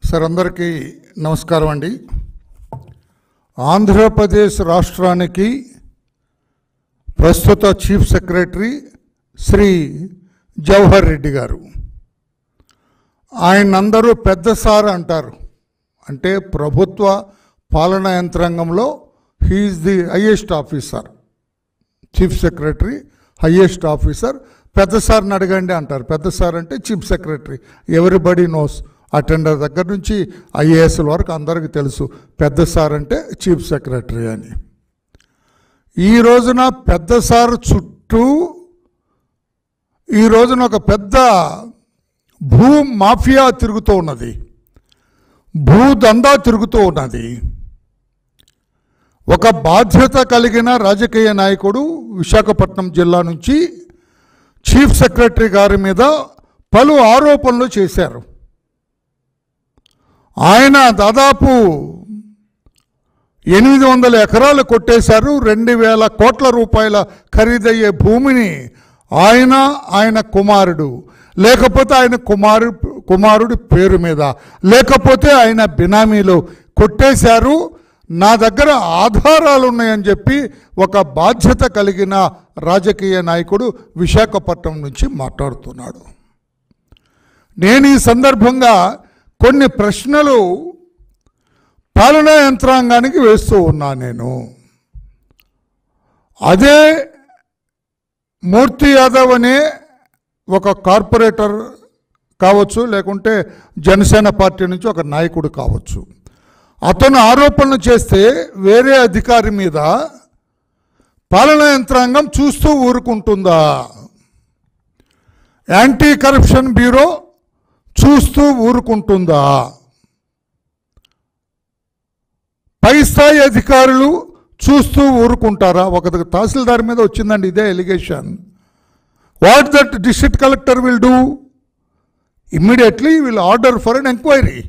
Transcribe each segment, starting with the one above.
Sir అందరికీ నమస్కారం అండి. ఆంధ్రప్రదేశ్ రాష్ట్రానికి ప్రస్తుత చీఫ్ సెక్రటరీ శ్రీ జవహర్ రెడ్డి గారు. ఆయన అందరూ పెద్ద సార్ అంటారు. అంటే ప్రభుత్వ పాలనా యంత్రాంగంలో he's the highest officer. Chief secretary highest officer. పెద్ద సార్ని అడగండి అంటారు. పెద్ద సార్ అంటే chief secretary. Everybody knows. Attender దగ్గర నుంచి ఐఏఎస్ల వరకు అందరికీ తెలుసు పెద్ద సార్ అంటే చీఫ్ సెక్రటరీ అని. ఈ రోజున పెద్ద సార్ చుట్టూ ఈ రోజున ఒక పెద్ద భూ మాఫియా తిరుగుతూ ఉన్నది, భూదందా తిరుగుతూ ఉన్నది. ఒక బాధ్యత కలిగిన రాజకీయ నాయకుడు విశాఖపట్నం జిల్లా నుంచి చీఫ్ సెక్రటరీ గారి మీద పలు ఆరోపణలు చేశారు. ఆయన దాదాపు 800 ఎకరాలు కొట్టేశారు. 2000 కోట్ల రూపాయల ఖరీదయ్యే భూమిని ఆయన కుమారుడు, లేకపోతే ఆయన కుమారుడి పేరు మీద, లేకపోతే ఆయన బినామీలు కొట్టేశారు. నా దగ్గర ఆధారాలు ఉన్నాయని చెప్పి ఒక బాధ్యత కలిగిన రాజకీయ నాయకుడు విశాఖపట్నం నుంచి మాట్లాడుతున్నాడు. నేను ఈ సందర్భంగా కొన్ని ప్రశ్నలు పాలనా యంత్రాంగానికి వేస్తూ ఉన్నా. నేను అదే మూర్తి యాదవ్ అనే ఒక కార్పొరేటర్ కావచ్చు, లేకుంటే జనసేన పార్టీ నుంచి ఒక నాయకుడు కావచ్చు, అతను ఆరోపణలు చేస్తే వేరే అధికారి మీద పాలనా యంత్రాంగం చూస్తూ ఊరుకుంటుందా? యాంటీ కరప్షన్ బ్యూరో చూస్తూ ఊరుకుంటుందా? పై స్థాయి అధికారులు చూస్తూ ఊరుకుంటారా? ఒక తహసీల్దార్ మీద వచ్చిందండి ఇదే allegation. What that district collector will do? Immediately will order for an enquiry.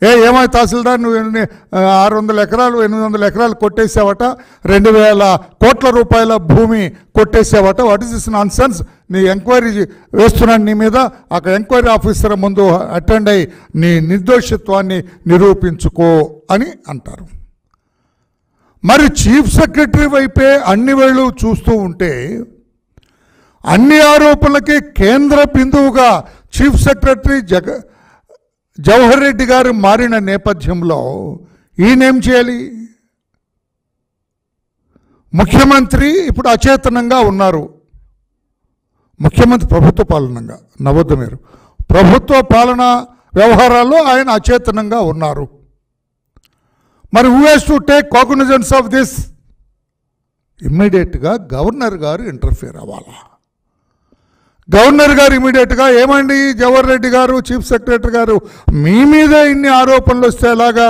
ఏమై తహసీల్దార్, నువ్వు 600 ఎకరాలు 800 ఎకరాలు కొట్టేసావట, 2000 కోట్ల రూపాయల భూమి కొట్టేసావట, what is this nonsense? నీ ఎంక్వైరీ వేస్తున్నాను నీ మీద. అక్కడ ఎంక్వైరీ ఆఫీసర్ ముందు అటెండ్ అయ్యి నీ నిర్దోషిత్వాన్ని నిరూపించుకో అని అంటారు. మరి చీఫ్ సెక్రటరీ వైపే అన్ని వేళ్ళు చూస్తూ ఉంటే, అన్ని ఆరోపణలకి కేంద్ర బిందువుగా చీఫ్ సెక్రటరీ జవహర్ రెడ్డి గారు మారిన నేపథ్యంలో ఈయనేం చేయాలి? ముఖ్యమంత్రి ఇప్పుడు అచేతనంగా ఉన్నారు. ముఖ్యమంత్రి ప్రభుత్వ పాలనంగా నవొద్దు మీరు, ప్రభుత్వ పాలన వ్యవహారాల్లో ఆయన అచేతనంగా ఉన్నారు. మరి who has to take cognizance of this? ఇమ్మీడియట్గా గవర్నర్ గారు ఇంటర్ఫియర్ అవ్వాలా. గవర్నర్ గారు ఇమీడియట్గా, ఏమండి జవహర్ రెడ్డి గారు చీఫ్ సెక్రటరీ గారు, మీ మీద ఇన్ని ఆరోపణలు వస్తే ఎలాగా?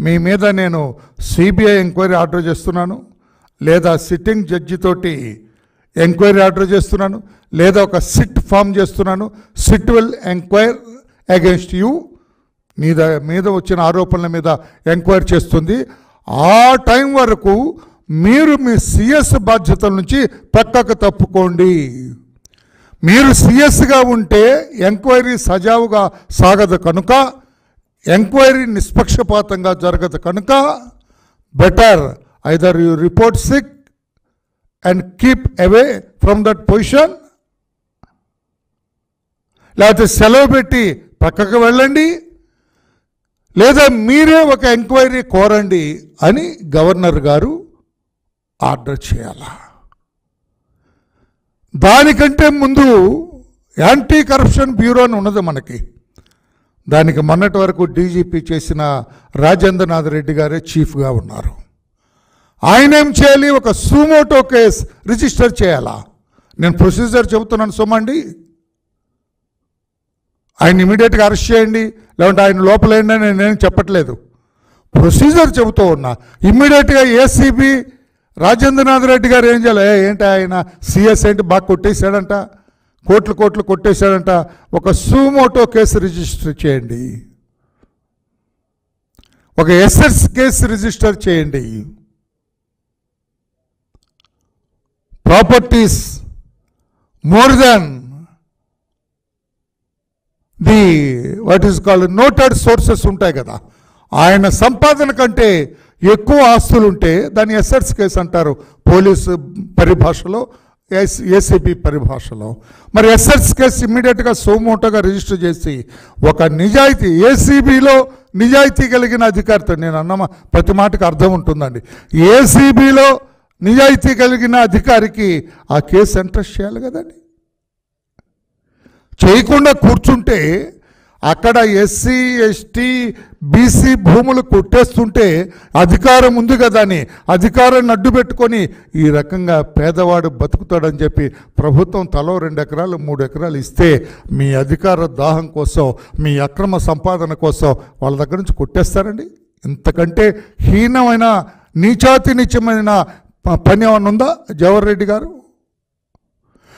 మీ మీద నేను సిబిఐ ఎంక్వైరీ ఆర్డర్ చేస్తున్నాను, లేదా సిట్టింగ్ జడ్జితోటి ఎంక్వైరీ ఆర్డర్ చేస్తున్నాను, లేదా ఒక సిట్ ఫామ్ చేస్తున్నాను. SIT will enquire against you. నీ మీద వచ్చిన ఆరోపణల మీద ఎంక్వైరీ చేస్తుంది. ఆ టైం వరకు మీరు మీ సిఎస్ బాధ్యతల నుంచి పక్కకు తప్పుకోండి. మీరు సిఎస్గా ఉంటే ఎంక్వైరీ సజావుగా సాగదు కనుక, ఎంక్వైరీ నిష్పక్షపాతంగా జరగదు కనుక, better either you report sick and keep away from that position, లేకపోతే సెలవు పెట్టి పక్కకు వెళ్ళండి, లేదా మీరే ఒక ఎంక్వైరీ కోరండి అని గవర్నర్ గారు ఆర్డర్ చేయాలా. దానికంటే ముందు యాంటీ కరప్షన్ బ్యూరో అని ఉన్నది మనకి. దానికి మొన్నటి వరకు డీజీపీ చేసిన రాజేంద్రనాథ్ రెడ్డి గారే చీఫ్గా ఉన్నారు. ఆయన ఏం చేయాలి? ఒక సుమోటో కేస్ రిజిస్టర్ చేయాలా. నేను ప్రొసీజర్ చెబుతున్నాను సోమండి. ఆయన ఇమీడియట్గా అరెస్ట్ చేయండి, లేకుంటే ఆయన లోపలేండి అని నేను చెప్పట్లేదు, ప్రొసీజర్ చెబుతూ ఉన్నా. ఇమ్మీడియట్గా ఏసీబీ రాజేంద్రనాథ్ రెడ్డి గారు ఏం చేయాలి? ఏంటి ఆయన సిఎస్ ఏంటి బాగా కొట్టేశాడంట, కోట్లు కొట్టేశాడంట, ఒక సుమోటో కేసు రిజిస్టర్ చేయండి, ఒక ఎస్ఎస్ కేసు రిజిస్టర్ చేయండి. Properties more than the what is called noted sources ఉంటాయి కదా, ఆయన సంపాదన కంటే ఎక్కువ ఆస్తులు ఉంటే దాన్ని ఎసెట్స్ కేసు అంటారు పోలీసు పరిభాషలో, ఏసీబీ పరిభాషలో. మరి ఎసెట్స్ కేసు ఇమ్మీడియట్గా సోమోటోగా రిజిస్టర్ చేసి ఒక నిజాయితీ, ఏసీబీలో నిజాయితీ కలిగిన అధికారితో, నేను అన్న ప్రతి మాటకు అర్థం ఉంటుందండి, ఏసీబీలో నిజాయితీ కలిగిన అధికారికి ఆ కేసు ఎంట్రెస్ట్ చేయాలి కదండి. చేయకుండా కూర్చుంటే అక్కడ ఎస్సీ ఎస్టీ బీసీ భూములు కొట్టేస్తుంటే అధికారం ఉంది కదా అని అధికారాన్ని అడ్డు పెట్టుకొని ఈ రకంగా పేదవాడు బతుకుతాడని చెప్పి ప్రభుత్వం తలో 2 ఎకరాలు 3 ఎకరాలు ఇస్తే మీ అధికార దాహం కోసం, మీ అక్రమ సంపాదన కోసం వాళ్ళ దగ్గర నుంచి కొట్టేస్తారండి. ఇంతకంటే హీనమైన నీచాతి నీచమైన పని ఏమన్నా ఉందా జవహర్ రెడ్డి గారు?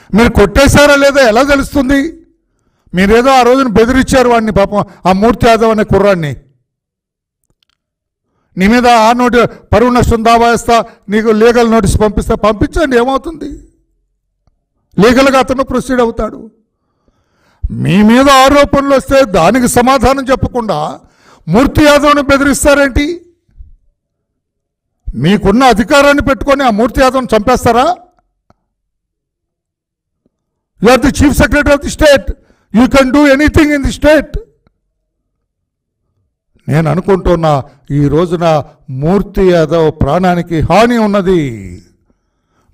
మీరు కొట్టేశారా లేదా ఎలా తెలుస్తుంది? మీరేదో ఆ రోజున బెదిరించారు వాడిని, పాపం ఆ మూర్తి యాదవ్ అనే కుర్రాన్ని, నీ మీద ఆ పరువు నష్టం దావా వేస్తా, నీకు లీగల్ నోటీస్ పంపిస్తా, పంపించండి, ఏమవుతుంది? లీగల్గా అతను ప్రొసీడ్ అవుతాడు. మీ మీద ఆరోపణలు వస్తే దానికి సమాధానం చెప్పకుండా మూర్తి యాదవ్ని బెదిరిస్తారేంటి? మీకున్న అధికారాన్ని పెట్టుకొని ఆ మూర్తి యాదవ్ని చంపేస్తారా? You are the chief secretary of the state, you can do anything in the state. నేను అనుకుంటున్నా ఈ రోజున మూర్తి యాదవ్ ప్రాణానికి హాని ఉన్నది.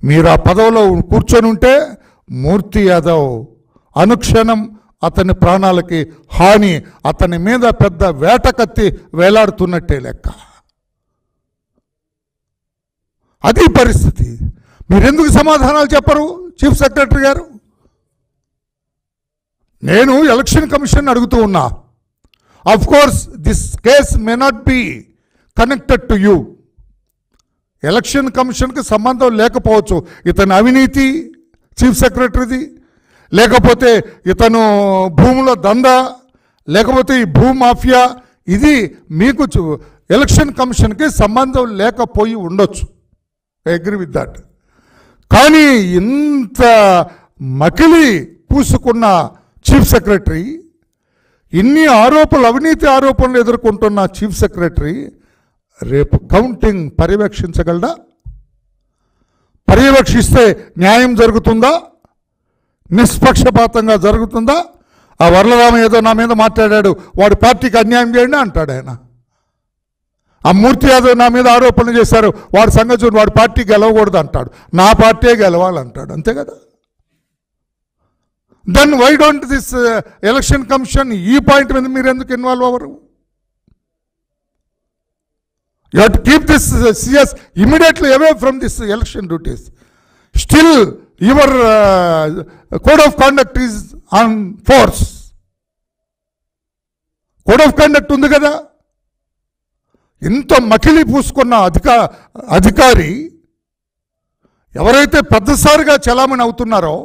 మీరు ఆ పదవిలో కూర్చొని ఉంటే మూర్తి యాదవ్ అనుక్షణం అతని ప్రాణాలకి హాని, అతని మీద పెద్ద వేటకత్తి వేలాడుతున్నట్టే లెక్క. అది పరిస్థితి. మీరెందుకు సమాధానాలు చెప్పరు చీఫ్ సెక్రటరీ గారు? నేను ఎలక్షన్ కమిషన్ అడుగుతూ ఉన్నా. Of course this case may not be connected to you. Election కమిషన్కి సంబంధం లేకపోవచ్చు ఇతని అవినీతి చీఫ్ సెక్రటరీది, లేకపోతే ఇతను భూముల దందా, లేకపోతే ఈ భూ మాఫియా, ఇది మీకు ఎలక్షన్ కమిషన్కి సంబంధం లేకపోయి ఉండొచ్చు. I agree with that. కానీ ఇంత మకిలి పూసుకున్న చీఫ్ సెక్రటరీ, ఇన్ని ఆరోపణలు, అవినీతి ఆరోపణలు ఎదుర్కొంటున్న చీఫ్ సెక్రటరీ రేపు కౌంటింగ్ పర్యవేక్షించగలడా? పర్యవేక్షిస్తే న్యాయం జరుగుతుందా? నిష్పక్షపాతంగా జరుగుతుందా? ఆ వరలరామ ఏదో నా మీద మాట్లాడాడు, వాడి పార్టీకి అన్యాయం చేయండి అంటాడు ఆయన. ఆ మూర్తి యాదవ్ నా మీద ఆరోపణలు చేశారు, వాడి సంగతి చూడు, వాడి పార్టీ గెలవకూడదు అంటాడు, నా పార్టీ గెలవాలంటాడు, అంతే కదా. Then why don't this election commission ఈ పాయింట్ మీద మీరు ఎందుకు ఇన్వాల్వ్ అవ్వరు? You have to keep this CS immediately away from this election duties. Still your code of conduct is on force. Code of conduct ఉంది కదా. ఇంత మకిలి పూసుకున్న అధికారి ఎవరైతే పెద్దసారిగా చలామణి అవుతున్నారో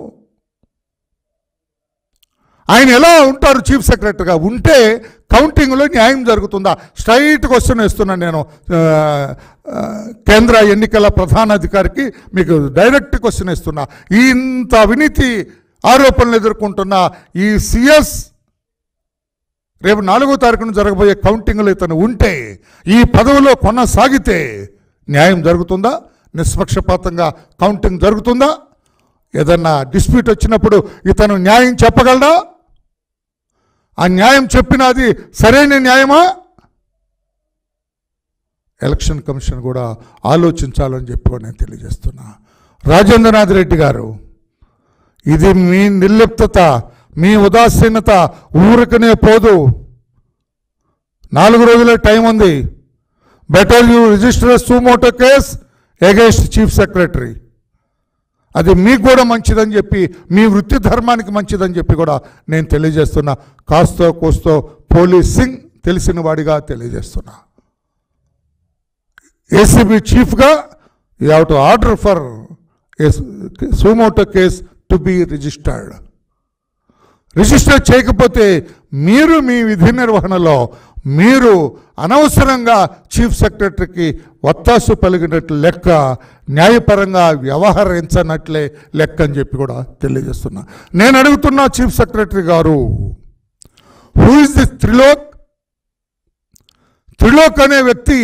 ఆయన ఎలా ఉంటారు చీఫ్ సెక్రటరీగా? ఉంటే కౌంటింగ్లో న్యాయం జరుగుతుందా? స్ట్రైట్ క్వశ్చన్ వేస్తున్నాను నేను కేంద్ర ఎన్నికల ప్రధానాధికారికి, మీకు డైరెక్ట్ క్వశ్చన్ ఇస్తున్నా. ఇంత అవినీతి ఆరోపణలు ఎదుర్కొంటున్న ఈ సిఎస్ రేపు 4వ తారీఖున జరగబోయే కౌంటింగ్లో ఇతను ఉంటే, ఈ పదవిలో కొనసాగితే న్యాయం జరుగుతుందా? నిష్పక్షపాతంగా కౌంటింగ్ జరుగుతుందా? ఏదన్నా డిస్ప్యూట్ వచ్చినప్పుడు ఇతను న్యాయం చెప్పగలడా? ఆ న్యాయం చెప్పినది సరైన న్యాయమా? ఎలక్షన్ కమిషన్ కూడా ఆలోచించాలని చెప్పి నేను తెలియజేస్తున్నా. రాజేంద్రనాథ్ రెడ్డి గారు, ఇది మీ నిర్లిప్తత, మీ ఉదాసీనత ఊరికనే పోదు. 4 రోజులే టైం ఉంది. Better you register suo motu case against chief secretary. అది మీకు కూడా మంచిదని చెప్పి, మీ వృత్తి ధర్మానికి మంచిదని చెప్పి కూడా నేను తెలియజేస్తున్నా. కాస్తో కోస్తో పోలీసింగ్ తెలిసిన వాడిగా తెలియజేస్తున్నా. ఏసీబీ చీఫ్గా you have to order for suo motu case to be registered. Register చేయకపోతే మీరు మీ విధి నిర్వహణలో మీరు అనవసరంగా చీఫ్ సెక్రటరీకి ఒత్తాసు పలిగినట్లు లెక్క, న్యాయపరంగా వ్యవహరించనట్లే లెక్క అని చెప్పి కూడా తెలియజేస్తున్నా. నేను అడుగుతున్నా చీఫ్ సెక్రటరీ గారు, who is this Trilok? Trilok అనే వ్యక్తి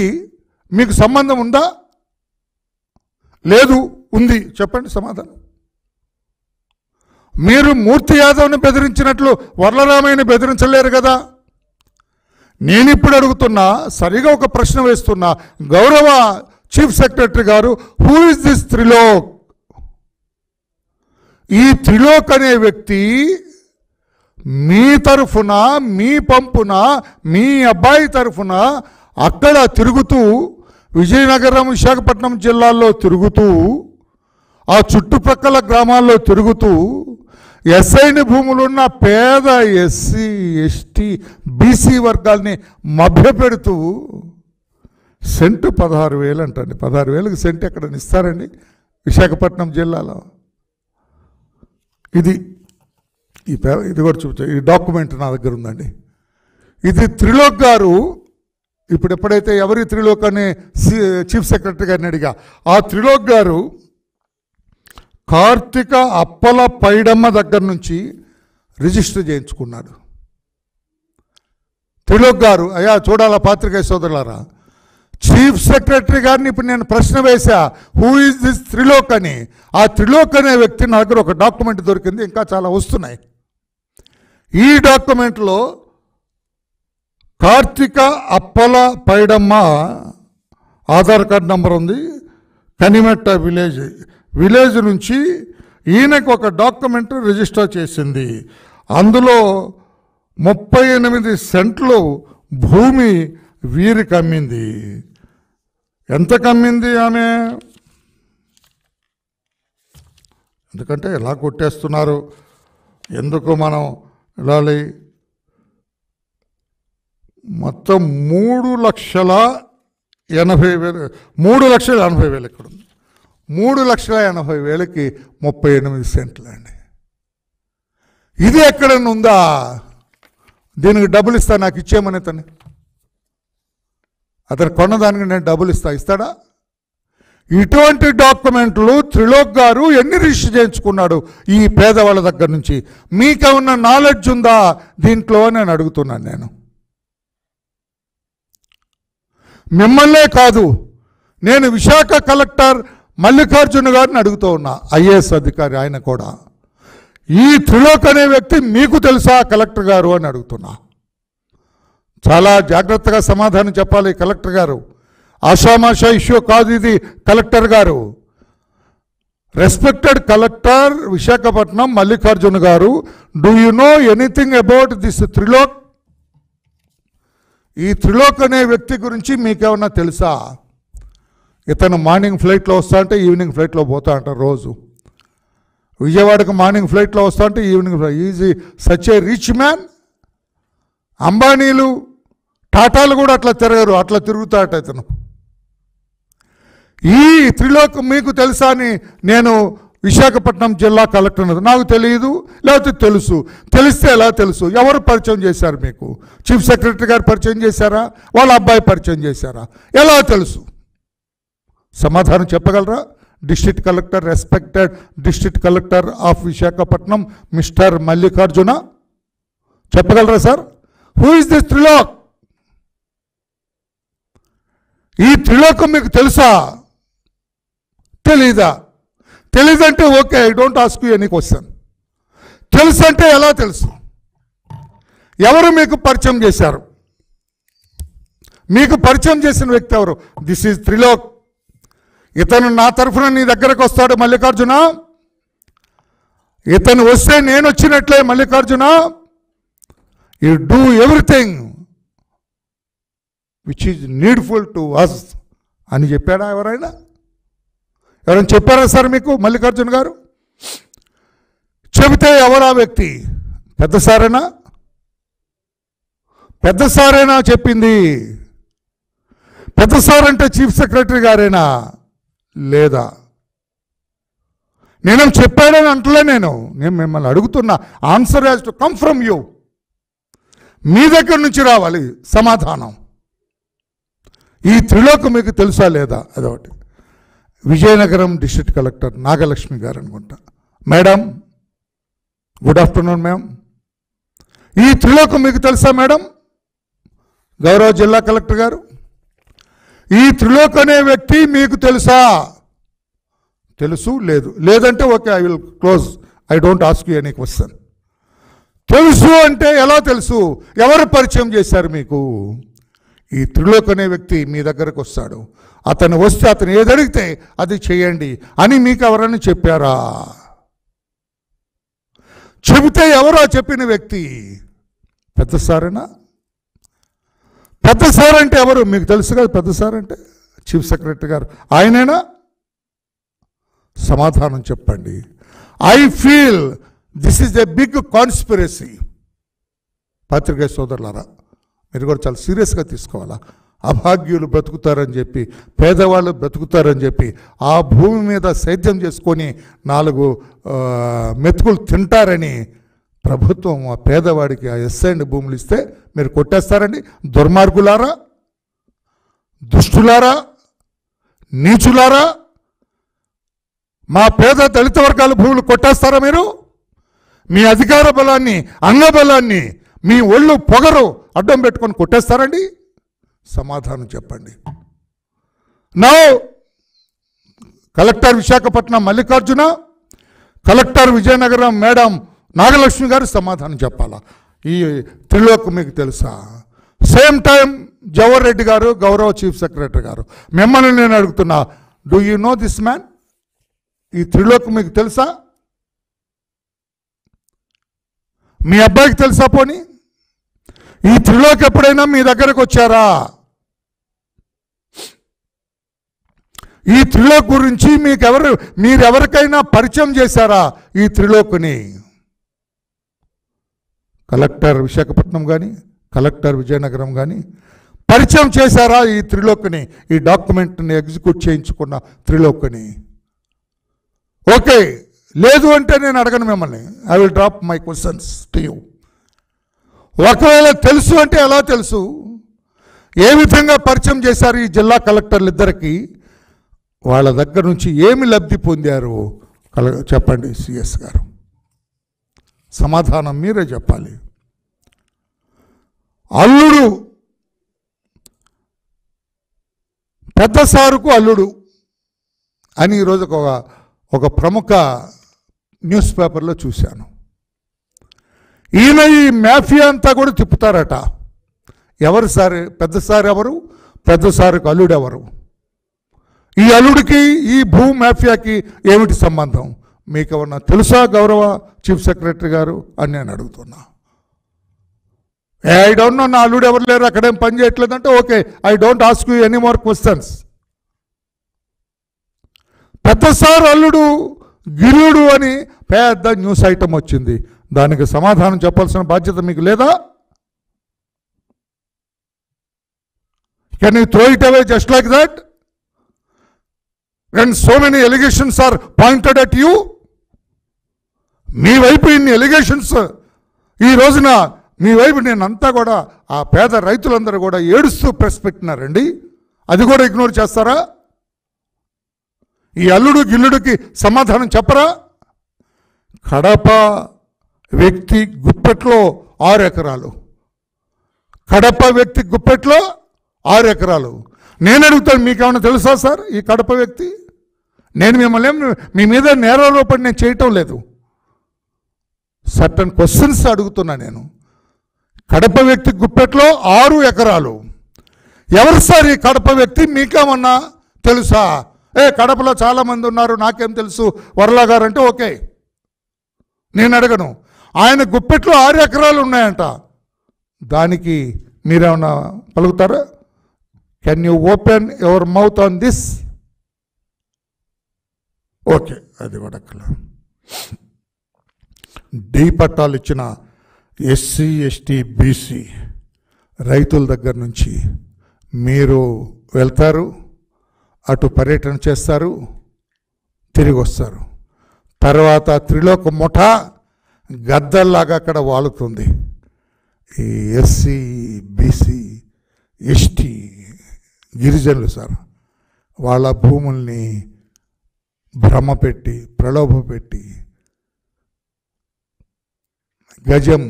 మీకు సంబంధం ఉందా? లేదు. ఉంది. చెప్పండి సమాధానం. మీరు మూర్తి యాదవ్ని బెదిరించినట్లు వరలరామయ్యని బెదిరించలేరు కదా. నేను ఇప్పుడు అడుగుతున్నా, సరిగా ఒక ప్రశ్న వేస్తున్నా, గౌరవ చీఫ్ సెక్రటరీ గారు, హూ ఇస్ దిస్ త్రిలోక్? ఈ త్రిలోక్ అనే వ్యక్తి మీ తరఫున, మీ పంపున, మీ అబ్బాయి తరఫున అక్కడ తిరుగుతూ, విజయనగరం విశాఖపట్నం జిల్లాల్లో తిరుగుతూ, ఆ చుట్టుపక్కల గ్రామాల్లో తిరుగుతూ, ఎస్ఐని భూములున్న పేద ఎస్సీ, ఎస్టీ, బీసీ వర్గాల్ని మభ్యపెడుతూ సెంటు 16,000 అంటండి. 16,000కి సెంటు ఎక్కడ ఇస్తారండి విశాఖపట్నం జిల్లాలో? ఇది కూడా చూపించా. ఈ డాక్యుమెంట్ నా దగ్గర ఉందండి. ఇది త్రిలోక్ గారు. ఇప్పుడు ఎప్పుడైతే ఎవరి త్రిలోక్ అనే చీఫ్ సెక్రటరీ గారిని అడిగా, ఆ త్రిలోక్ గారు కార్తిక అప్పల పైడమ్మ దగ్గర నుంచి రిజిస్టర్ చేయించుకున్నాడు. త్రిలోక్ గారు, అయ్యా చూడాలా పాత్రికేయ సోదరులారా, చీఫ్ సెక్రటరీ గారిని ఇప్పుడు నేను ప్రశ్న వేశా, హూ ఈజ్ దిస్ త్రిలోక్ అని. ఆ త్రిలోక్ అనే వ్యక్తి నా దగ్గర ఒక డాక్యుమెంట్ దొరికింది, ఇంకా చాలా వస్తున్నాయి. ఈ డాక్యుమెంట్లో కార్తిక అప్పల పైడమ్మ ఆధార్ కార్డ్ నంబర్ ఉంది. కనిమెట్ట విలేజ్ నుంచి ఈయనకు ఒక డాక్యుమెంట్ రిజిస్టర్ చేసింది. అందులో 38 సెంట్లు భూమి వీరికి అమ్మింది. ఎంత కమ్మింది ఆమె? ఎందుకంటే ఎలా కొట్టేస్తున్నారు, ఎందుకు మనం ఇలా మొత్తం 3,80,000 3,80,000 ఇక్కడ ఉంది. 3,80,000కి 38 సెంట్లు అండి. ఇది ఎక్కడన్నా ఉందా? దీనికి డబ్బులు ఇస్తా, నాకు ఇచ్చేయమని అతను కొన్నదానికి నేను డబ్బులు ఇస్తాడా? ఇటువంటి డాక్యుమెంట్లు త్రిలోక్ గారు ఎన్ని రిజిస్టర్ చేయించుకున్నాడు ఈ పేదవాళ్ళ దగ్గర నుంచి? మీకేమన్నా నాలెడ్జ్ ఉందా దీంట్లో నేను అడుగుతున్నాను. నేను మిమ్మల్నే కాదు, నేను విశాఖ కలెక్టర్ మల్లికార్జున గారిని అడుగుతూ ఉన్నా, ఐఏఎస్ అధికారి, ఆయన కూడా, ఈ త్రిలోక్ అనే వ్యక్తి మీకు తెలుసా కలెక్టర్ గారు అని అడుగుతున్నా. చాలా జాగ్రత్తగా సమాధానం చెప్పాలి కలెక్టర్ గారు. ఆషామాషా ఇష్యూ కాదు ఇది. కలెక్టర్ గారు, రెస్పెక్టెడ్ కలెక్టర్ విశాఖపట్నం మల్లికార్జున గారు, do you know anything about this Trilok? ఈ త్రిలోక్ అనే వ్యక్తి గురించి మీకేమన్నా తెలుసా? ఇతను మార్నింగ్ ఫ్లైట్లో వస్తా అంటే ఈవినింగ్ ఫ్లైట్లో పోతా అంటారు రోజు. విజయవాడకు మార్నింగ్ ఫ్లైట్లో వస్తా అంటే evening flight. Is such a rich man. అంబానీలు, టాటాలు కూడా అట్లా తిరగరు, అట్లా తిరుగుతాట ఇతను. ఈ త్రిలోక్ మీకు తెలుసా అని నేను విశాఖపట్నం జిల్లా కలెక్టర్, నాకు తెలియదు, లేకపోతే తెలుసు. తెలిస్తే ఎలా తెలుసు? ఎవరు పరిచయం చేశారు మీకు? చీఫ్ సెక్రటరీ గారు పరిచయం చేశారా? వాళ్ళ అబ్బాయి పరిచయం చేశారా? ఎలా తెలుసు? సమాధానం చెప్పగలరా? District collector, respected district collector of Visakhapatnam mister Mallikarjuna, చెప్పగలరా sir? Who is this Trilok? ఈ త్రిలోకం మీకు తెలుసా? తెలీదా? తెలీదంటే okay, I don't ask you any question. తెలుసు అంటే ఎలా తెలుసు? ఎవరు మీకు పరిచయం చేశారు? మీకు పరిచయం చేసిన వ్యక్తి ఎవరు? This is Trilok. ఇతను నా తరఫున నీ దగ్గరకు వస్తాడు మల్లికార్జున. ఇతను వస్తే నేను వచ్చినట్లే Mallikarjuna. You do everything which is needful to us అని చెప్పాడా ఎవరైనా? ఎవరైనా చెప్పారా సార్ మీకు మల్లికార్జున గారు? చెబితే ఎవరా వ్యక్తి? పెద్ద సారేనా? పెద్ద సారేనా చెప్పింది? పెద్ద సార్ అంటే చీఫ్ సెక్రటరీ గారేనా? లేదా? నేనేం చెప్పాడని అంటలే. నేను మిమ్మల్ని అడుగుతున్నా, answer has to come from you. మీ దగ్గర నుంచి రావాలి సమాధానం. ఈ త్రిలోక్ మీకు తెలుసా లేదా? అదొకటి. విజయనగరం డిస్ట్రిక్ట్ కలెక్టర్ నాగలక్ష్మి గారు అనుకుంటా. Madam, good afternoon ma'am. ఈ త్రిలోకం మీకు తెలుసా మేడం, గౌరవ జిల్లా కలెక్టర్ గారు? ఈ త్రిలోక్ అనే వ్యక్తి మీకు తెలుసా? తెలుసు, లేదు, లేదంటే okay, I will close, I don't ask you any question. తెలుసు అంటే ఎలా తెలుసు? ఎవరు పరిచయం చేశారు మీకు? ఈ త్రిలోక్ అనే వ్యక్తి మీ దగ్గరకు వస్తాడు, అతను వస్తే అతను ఏదడిగితే అది చేయండి అని మీకు ఎవరైనా చెప్పారా? చెబితే ఎవరో చెప్పిన వ్యక్తి పెద్ద సారేనా? పెద్ద సార్ అంటే ఎవరు మీకు తెలుసు కదా? పెద్ద సార్ అంటే చీఫ్ సెక్రటరీ గారు, ఆయనేనా? సమాధానం చెప్పండి. I feel this is a big conspiracy. పత్రికా సోదరులారా, మీరు కూడా చాలా సీరియస్గా తీసుకోవాలా. అభాగ్యులు బ్రతుకుతారని చెప్పి, పేదవాళ్ళు బ్రతుకుతారని చెప్పి, ఆ భూమి మీద సేద్యం చేసుకొని 4 మెతుకులు తింటారని ప్రభుత్వం ఆ పేదవాడికి ఆ ఎస్ఐండ్ భూములు ఇస్తే మీరు కొట్టేస్తారండి? దుర్మార్గులారా, దుష్టులారా, నీచులారా, మా పేద దళిత వర్గాల భూములు కొట్టేస్తారా మీరు? మీ అధికార బలాన్ని, అంగబలాన్ని, మీ ఒళ్ళు పొగరు అడ్డం పెట్టుకొని కొట్టేస్తారండి? సమాధానం చెప్పండి. Now collector Visakhapatnam Mallikarjuna, collector Vizianagaram madam Nagalakshmi గారు సమాధానం చెప్పాలా. ఈ త్రిలోక్ మీకు తెలుసా? సేమ్ టైం జవహర్ రెడ్డి గారు, గౌరవ చీఫ్ సెక్రటరీ గారు, మిమ్మల్ని నేను అడుగుతున్నా, do you know this man? ఈ త్రిలోక్ మీకు తెలుసా? మీ అబ్బాయికి తెలుసా? పోనీ ఈ త్రిలోక్ ఎప్పుడైనా మీ దగ్గరకు వచ్చారా? ఈ త్రిలోక్ గురించి మీరెవరికైనా పరిచయం చేశారా? ఈ త్రిలోక్ని కలెక్టర్ విశాఖపట్నం కానీ, కలెక్టర్ విజయనగరం కానీ పరిచయం చేశారా? ఈ త్రిలోక్ని, ఈ డాక్యుమెంట్ని ఎగ్జిక్యూట్ చేయించుకున్న త్రిలోక్ని. ఓకే, లేదు అంటే నేను అడగను మిమ్మల్ని. I will drop my questions to you. ఒకవేళ తెలుసు అంటే ఎలా తెలుసు? ఏ విధంగా పరిచయం చేశారు ఈ జిల్లా కలెక్టర్లు ఇద్దరికి? వాళ్ళ దగ్గర నుంచి ఏమి లబ్ధి పొందారు చెప్పండి సిఎస్ గారు. సమాధానం మీరే చెప్పాలి. అల్లుడు, పెద్ద సారుకు అల్లుడు అని ఈరోజు ఒక ప్రముఖ న్యూస్ పేపర్లో చూశాను. ఈయన ఈ మాఫియా అంతా కూడా తిప్పుతారట. ఎవరు సార్? పెద్ద సార్ ఎవరు? పెద్ద సారుకు అల్లుడు ఎవరు? ఈ అల్లుడికి ఈ భూ మాఫియాకి ఏమిటి సంబంధం? మీకు ఏమన్నా తెలుసా గౌరవ చీఫ్ సెక్రటరీ గారు అని నేను అడుగుతున్నా. ఐ డోంట్ నో, నా అల్లుడు ఎవరు లేరు, అక్కడేం పని చేయట్లేదంటే okay, I don't ask you any more questions. పెద్ద సార్ అల్లుడు గిల్లుడు అని పెద్ద న్యూస్ ఐటమ్ వచ్చింది. దానికి సమాధానం చెప్పాల్సిన బాధ్యత మీకు లేదా? Can you throw it away just like that when so many allegations are pointed at you? మీ వైపు ఇన్ని ఎలిగేషన్స్ ఈ రోజున మీ వైపు నేనంతా కూడా ఆ పేద రైతులందరూ కూడా ఏడుస్తూ ప్రెస్ పెట్టినారండి. అది కూడా ఇగ్నోర్ చేస్తారా? ఈ అల్లుడు గిల్లుడికి సమాధానం చెప్పరా? కడప వ్యక్తి గుప్పెట్లో 6 ఎకరాలు, కడప వ్యక్తి గుప్పెట్లో 6 ఎకరాలు. నేను అడుగుతాను, మీకేమైనా తెలుసా సార్ ఈ కడప వ్యక్తి? నేను మిమ్మల్ని మీ మీద నేరారోపణ నేను చేయటం లేదు, సర్టన్ క్వశ్చన్స్ అడుగుతున్నా నేను. కడప వ్యక్తి గుప్పెట్లో 6 ఎకరాలు. ఎవరు సార్ ఈ కడప వ్యక్తి? మీకేమన్నా తెలుసా? కడపలో చాలామంది ఉన్నారు, నాకేం తెలుసు వర్లా గారు అంటే ఓకే, నేను అడగను. ఆయన గుప్పెట్లో 6 ఎకరాలు ఉన్నాయంట. దానికి మీరేమన్నా పలుకుతారా? Can you open your mouth on this? Okay, అది కూడా డి పట్టాలు ఇచ్చిన ఎస్సీ ఎస్టీ బీసీ రైతుల దగ్గర నుంచి మీరు వెళ్తారు, అటు పర్యటన చేస్తారు, తిరిగి వస్తారు. తర్వాత త్రిలోక ముఠా గద్దల్లాగా అక్కడ వాలుతుంది. ఈ ఎస్సీ బీసీ ఎస్టీ గిరిజనులు సార్, వాళ్ళ భూముల్ని భ్రమ పెట్టి, ప్రలోభ పెట్టి, గజం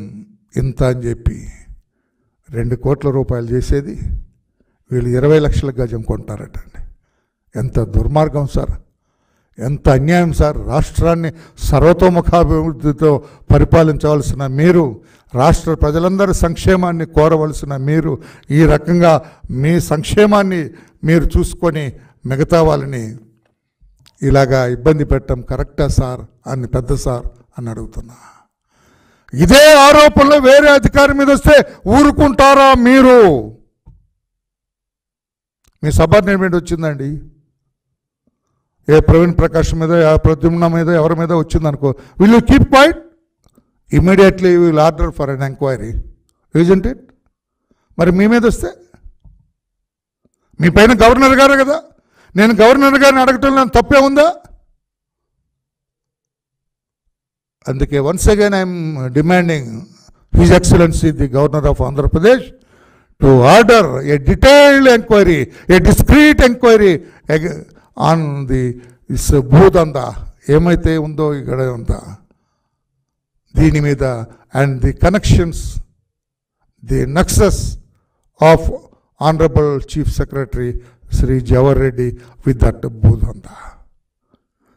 ఇంత అని చెప్పి 2 కోట్ల రూపాయలు చేసేది వీళ్ళు 20 లక్షల గజం కొంటారటండి. ఎంత దుర్మార్గం సార్, ఎంత అన్యాయం సార్. రాష్ట్రాన్ని సర్వతోముఖాభివృద్ధితో పరిపాలించవలసిన మీరు, రాష్ట్ర ప్రజలందరి సంక్షేమాన్ని కోరవలసిన మీరు ఈ రకంగా మీ సంక్షేమాన్ని మీరు చూసుకొని మిగతా వాళ్ళని ఇలాగా ఇబ్బంది పెట్టడం కరెక్టా సార్ అని పెద్ద సార్ అని అడుగుతున్నా. ఇదే ఆరోపణలు వేరే అధికారి మీద వస్తే ఊరుకుంటారా మీరు? మీ సబార్డినేట్ మీద వచ్చిందండి, ఏ ప్రవీణ్ ప్రకాష్ మీద, ప్రద్యుమ్న మీద, ఎవరి మీద వచ్చిందనుకో, will you keep quiet? Immediately will order for an enquiry, isn't it? మరి మీ మీద వస్తే, మీ పైన గవర్నర్ గారే కదా, నేను గవర్నర్ గారిని అడగటంలో తప్పే ఉందా? అందుకే once again I'm demanding his excellency the governor of Andhra Pradesh to order A detailed enquiry, A discrete enquiry on the భూదందా ఏమైతే ఉందో ఇక్కడ ఉందా దీని మీద, and the connections, the నక్సస్ of honourable chief secretary Shri Jawahar Reddy with that భూదందా,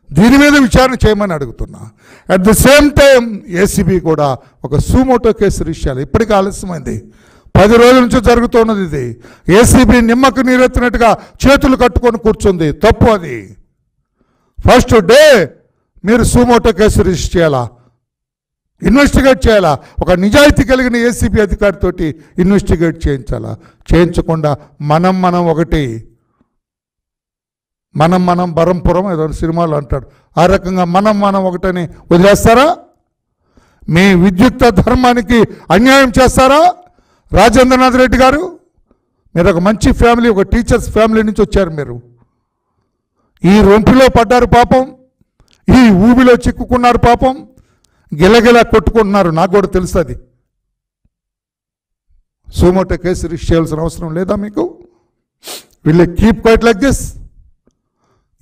దీని మీద విచారణ చేయమని అడుగుతున్నా. At the same time ACB కూడా ఒక సుమోటో కేసు రిజిస్టర్ చేయాలి. ఇప్పటికీ ఆలస్యమైంది, 10 రోజుల నుంచి జరుగుతున్నది ఇది. ఏసీబీ నిమ్మకు నీరెత్తినట్టుగా చేతులు కట్టుకొని కూర్చుంది, తప్పు అది. ఫస్ట్ డే మీరు సుమోటో కేసు రిజిస్టర్ చేయాలా, ఇన్వెస్టిగేట్ చేయాలా, ఒక నిజాయితీ కలిగిన ఏసీబీ అధికారితోటి ఇన్వెస్టిగేట్ చేయించాలా. చేయించకుండా మనం ఒకటి, మనం బరంపురం ఏదో సినిమాలో అంటాడు, ఆ రకంగా మనం ఒకటని వదిలేస్తారా? మీ విద్యుత్ ధర్మానికి అన్యాయం చేస్తారా? రాజేంద్రనాథ్ రెడ్డి గారు, మీరు ఒక మంచి ఫ్యామిలీ, ఒక టీచర్స్ ఫ్యామిలీ నుంచి వచ్చారు. మీరు ఈ రొంపిలో పడ్డారు పాపం, ఈ ఊబిలో చిక్కుకున్నారు పాపం, గిలగిలా కొట్టుకుంటున్నారు, నాకు కూడా తెలుసు అది. సుమోటో కేసు రిజిస్టర్ చేయాల్సిన అవసరం లేదా మీకు? Will keep quiet like this?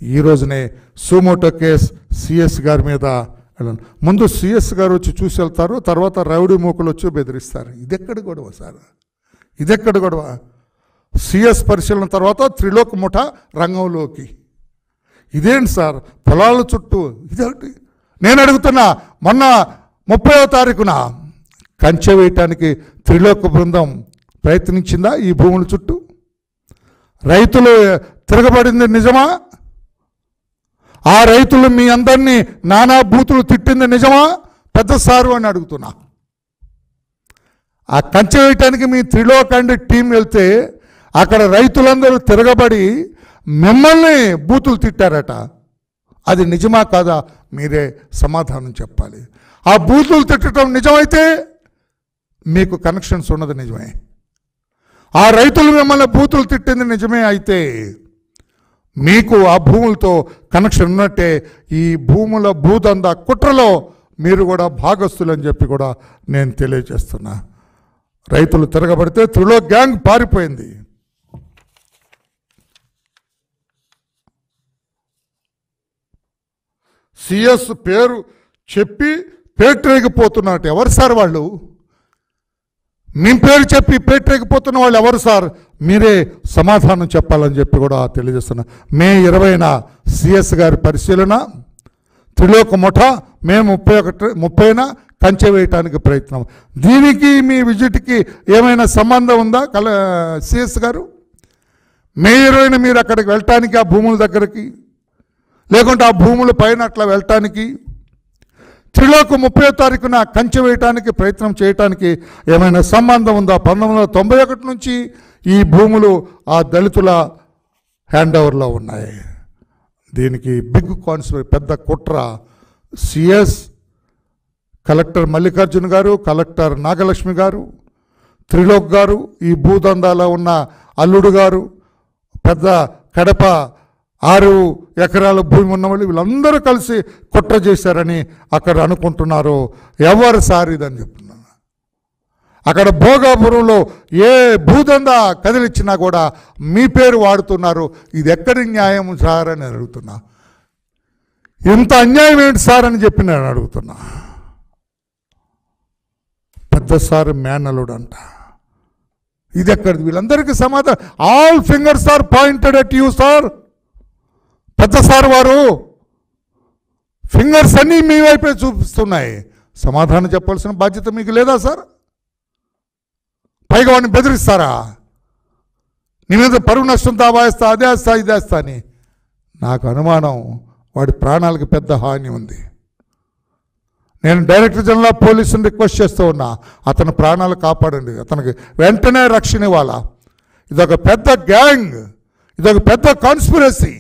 ఈ రోజునే సుమోటో కేసు సిఎస్ గారి మీద, ముందు సిఎస్ గారు వచ్చి చూసి వెళ్తారు, తర్వాత రౌడీ మూకలు వచ్చి బెదిరిస్తారు. ఇదెక్కడ గొడవ సార్, ఇదెక్కడ గొడవ? సిఎస్ పరిశీలన తర్వాత త్రిలోక్ ముఠా రంగంలోకి, ఇదేంటి సార్ పొలాల చుట్టూ ఇదేంటి? నేను అడుగుతున్నా, మొన్న 30వ తారీఖున కంచె వేయటానికి త్రిలోక్ బృందం ప్రయత్నించిందా ఈ భూముల చుట్టూ? రైతులు తిరగబడింది నిజమా? ఆ రైతులు మీ అందరినీ నానా బూతులు తిట్టింది నిజమా పెద్ద సారు అని అడుగుతున్నా. ఆ కంచె వేయటానికి మీ త్రిలోక్ అండ్ టీం వెళ్తే అక్కడ రైతులందరూ తిరగబడి మిమ్మల్ని బూతులు తిట్టారట, అది నిజమా కాదా? మీరే సమాధానం చెప్పాలి. ఆ బూతులు తిట్టడం నిజమైతే మీకు కనెక్షన్స్ ఉన్నది నిజమే, ఆ రైతులు మిమ్మల్ని బూతులు తిట్టింది నిజమే అయితే మీకు ఆ భూములతో కనెక్షన్ ఉన్నట్టే. ఈ భూముల భూదందా కుట్రలో మీరు కూడా భాగస్తులని చెప్పి కూడా నేను తెలియజేస్తున్నా. రైతులు తిరగబడితే త్రిలోక్ గ్యాంగ్ పారిపోయింది. సిఎస్ పేరు చెప్పి పేటరేగిపోతున్నట్టు ఎవరు సార్ వాళ్ళు? మీ పేరు చెప్పి పేటరేగిపోతున్న వాళ్ళు ఎవరు సార్? మీరే సమాధానం చెప్పాలని చెప్పి కూడా తెలియజేస్తున్నా. మే 20న సిఎస్ గారి పరిశీలన, త్రిలోక్ ముఠా మే 30న కంచె వేయటానికి ప్రయత్నం. దీనికి మీ విజిట్కి ఏమైనా సంబంధం ఉందా సిఎస్ గారు? మే 20న మీరు అక్కడికి వెళ్ళటానికి, ఆ భూముల దగ్గరికి, లేకుంటే ఆ భూముల పైన అట్లా వెళ్ళటానికి, త్రిలోక్ 30వ తారీఖున కంచె వేయటానికి ప్రయత్నం చేయటానికి ఏమైనా సంబంధం ఉందా? 1991 నుంచి ఈ భూములు ఆ దళితుల హ్యాండ్ ఓవర్లో ఉన్నాయి. దీనికి బిగ్ కాన్స్పిరసీ, పెద్ద కుట్ర. సిఎస్, కలెక్టర్ మల్లికార్జున గారు, కలెక్టర్ నాగలక్ష్మి గారు, త్రిలోక్ గారు, ఈ భూదందాలో ఉన్న అల్లుడు గారు, పెద్ద కడప 6 ఎకరాల భూమి ఉన్నవాళ్ళు, వీళ్ళందరూ కలిసి కుట్ర చేశారని అక్కడ అనుకుంటున్నారు. ఎవరు సార్ ఇదని చెప్తున్నాను. అక్కడ భోగాపురంలో ఏ భూదందా కదిలిచ్చినా కూడా మీ పేరు వాడుతున్నారు. ఇది ఎక్కడి న్యాయం సార్ అని అడుగుతున్నా. ఇంత అన్యాయం ఏంటి సార్ అని చెప్పి నేను అడుగుతున్నా. పెద్ద పెద్దసారి మేనలుడు అంట. ఇది ఎక్కడిది? వీళ్ళందరికీ సమాధానం. All fingers are pointed at you sir. పెద్దసారి వారు ఫింగర్స్ అన్నీ మీ వైపే చూపిస్తున్నాయి. సమాధానం చెప్పాల్సిన బాధ్యత మీకు లేదా సార్? పైగా వాడిని బెదిరిస్తారా? నీ మీద పరువు నష్టం దావాయిస్తా, అదేస్తా, ఇదేస్తా అని. నాకు అనుమానం వాడి ప్రాణాలకు పెద్ద హాని ఉంది. నేను డైరెక్టర్ జనరల్ ఆఫ్ పోలీసుని రిక్వెస్ట్ చేస్తూ ఉన్నా, అతని ప్రాణాలు కాపాడండి, అతనికి వెంటనే రక్షణ ఇవ్వాలా. ఇదొక పెద్ద గ్యాంగ్, ఇదొక పెద్ద కాన్స్పిరసీ,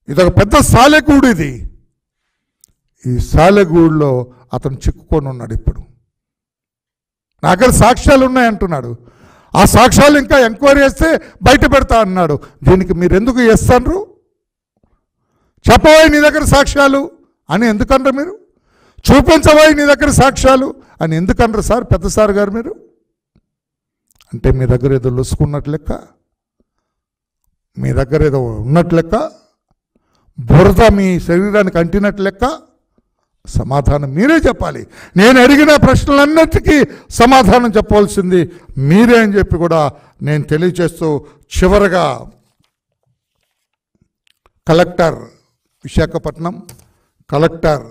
ఇదొక పెద్ద సాలెగూడు. ఇది ఈ సాలెగూడులో అతను చిక్కుకొని ఉన్నాడు. ఇప్పుడు నా దగ్గర సాక్ష్యాలు ఉన్నాయంటున్నాడు. ఆ సాక్ష్యాలు ఇంకా ఎంక్వైరీ చేస్తే బయట పెడతా అన్నాడు. దీనికి మీరు ఎందుకు చేస్తారు? చెప్పబోయి నీ దగ్గర సాక్ష్యాలు అని ఎందుకనరు మీరు? చూపించబోయి నీ దగ్గర సాక్ష్యాలు అని ఎందుకనరు సార్? పెద్ద సార్ గారు మీరు అంటే మీ దగ్గర ఏదో లొసుకున్నట్లు లెక్క, మీ దగ్గర ఏదో ఉన్నట్లు లెక్క, బురద మీ శరీరానికి అంటినట్లు లెక్క. సమాధానం మీరే చెప్పాలి. నేను అడిగిన ప్రశ్నలన్నిటికీ సమాధానం చెప్పవలసింది మీరే అని చెప్పి కూడా నేను తెలియచేస్తూ, చివరగా కలెక్టర్ విశాఖపట్నం, కలెక్టర్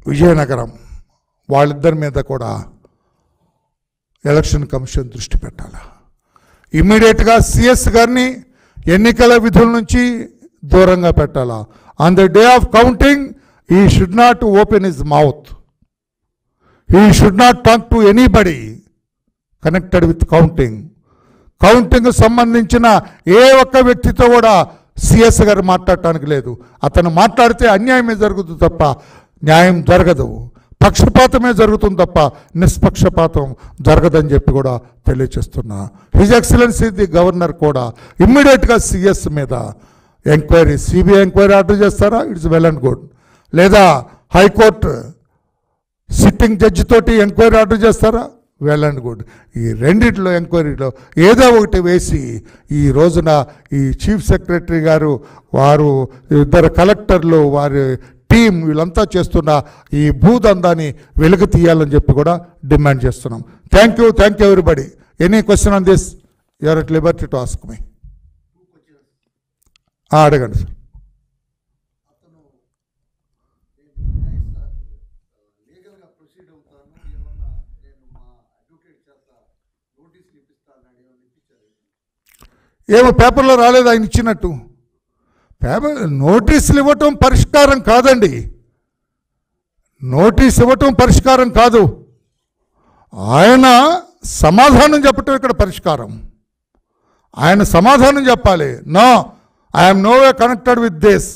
విజయనగరం వాళ్ళిద్దరి మీద కూడా ఎలక్షన్ కమిషన్ దృష్టి పెట్టాలి. ఇమ్మీడియట్గా సిఎస్ గారిని ఎన్నికల విధుల నుంచి దూరంగా పెట్టాలా. On the day of counting he should not open his mouth, he should not talk to anybody connected with counting సంబంధించిన ఏ ఒక్క వ్యక్తితో కూడా సిఎస్ గారు మాట్లాడటానికి లేదు. అతను మాట్లాడితే అన్యాయమే జరుగుతుంది తప్ప న్యాయం జరగదు, పక్షపాతమే జరుగుతుంది తప్ప నిష్పక్షపాతం జరగదని చెప్పి కూడా తెలియచేస్తున్నా. హిజ్ ఎక్సలెన్సీ ది గవర్నర్ కూడా ఇమ్మీడియట్గా సిఎస్ మీద ఎంక్వైరీ, సిబిఐ ఎంక్వైరీ ఆర్డర్ చేస్తారా? It's well and good. లేదా హైకోర్టు సిట్టింగ్ జడ్జి తోటి ఎంక్వైరీ ఆర్డర్ చేస్తారా? Well and good. ఈ రెండిట్లో ఎంక్వైరీలో ఏదో ఒకటి వేసి ఈ రోజున ఈ చీఫ్ సెక్రటరీ గారు, వారు ఇద్దరు కలెక్టర్లు, వారి టీం వీళ్ళంతా చేస్తున్న ఈ భూదందాన్ని వెలుగు తీయాలని చెప్పి కూడా డిమాండ్ చేస్తున్నాం. Thank you everybody. Any question on this you are at liberty to ask me. అడగండి సార్. ఏమో పేపర్లో రాలేదు ఆయన ఇచ్చినట్టు. నోటీసులు ఇవ్వటం పరిష్కారం కాదండి, నోటీస్ ఇవ్వటం పరిష్కారం కాదు. ఆయన సమాధానం చెప్పటం ఇక్కడ పరిష్కారం. ఆయన సమాధానం చెప్పాలి. No, I'm no way connected with this.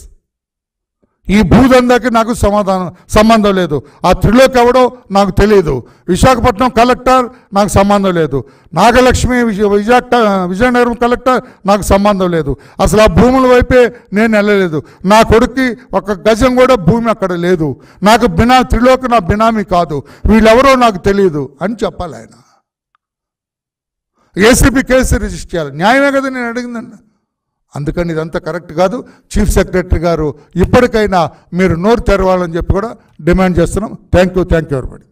ఈ భూదందాకి నాకు సంబంధం లేదు. ఆ త్రిలోక్ ఎవడో నాకు తెలియదు. విశాఖపట్నం కలెక్టర్ నాకు సంబంధం లేదు. నాగలక్ష్మి విజయనగరం కలెక్టర్ నాకు సంబంధం లేదు. అసలు ఆ భూముల వైపే నేను వెళ్ళలేదు. నా కొడుక్కి ఒక గజం కూడా భూమి అక్కడ లేదు. నాకు త్రిలోక్ నా బినామీ కాదు. వీళ్ళెవరో నాకు తెలియదు అని చెప్పాలి ఆయన. ఏసీబీ కేసు రిజిస్టర్ చేయాలి. న్యాయమే కదా నేను అడిగిందండి. అందుకని ఇదంతా కరెక్ట్ కాదు. చీఫ్ సెక్రటరీ గారు ఇప్పటికైనా మీరు నోరు తెరవాలని చెప్పి కూడా డిమాండ్ చేస్తున్నాం. Thank you everybody.